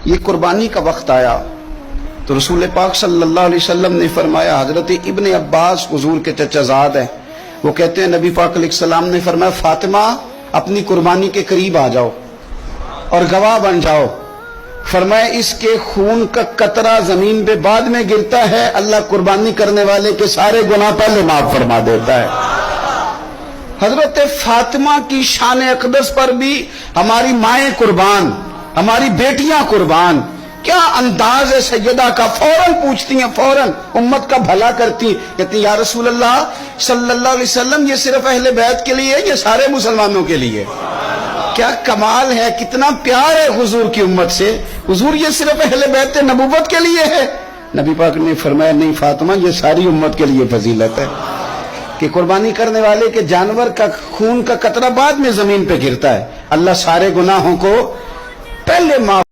یہ قربانی کا وقت آیا تو رسول پاک صلی اللہ علیہ وسلم نے فرمایا، حضرت ابن عباس حضور کے چچا زاد ہیں، وہ کہتے ہیں نبی پاک علیہ السلام نے فرمایا فاطمہ اپنی قربانی کے قریب آ جاؤ اور گواہ بن جاؤ۔ فرمایا اس کے خون کا قطرہ زمین پہ بعد میں گرتا ہے، اللہ قربانی کرنے والے کے سارے گناہ پہلے معاف فرما دیتا ہے۔ حضرت فاطمہ کی شان اقدس پر بھی ہماری مائیں قربان، ہماری بیٹیاں قربان، کیا انداز ہے سیدہ کا، فوراً پوچھتی ہیں، فوراً امت کا بھلا کرتی، کہتی یا رسول اللہ صلی اللہ علیہ وسلم یہ صرف اہل بیت کے لیے ہے، یہ سارے مسلمانوں کے لیے؟ کیا کمال ہے، کتنا پیار ہے حضور کی امت سے۔ حضور یہ صرف اہل بیت نبوت کے لیے ہے؟ نبی پاک نے فرمایا نہیں فاطمہ یہ ساری امت کے لیے فضیلت ہے، کہ قربانی کرنے والے کے جانور کا خون کا قطرہ بعد میں زمین پہ گرتا ہے، اللہ سارے گناہوں کو پہلے معاف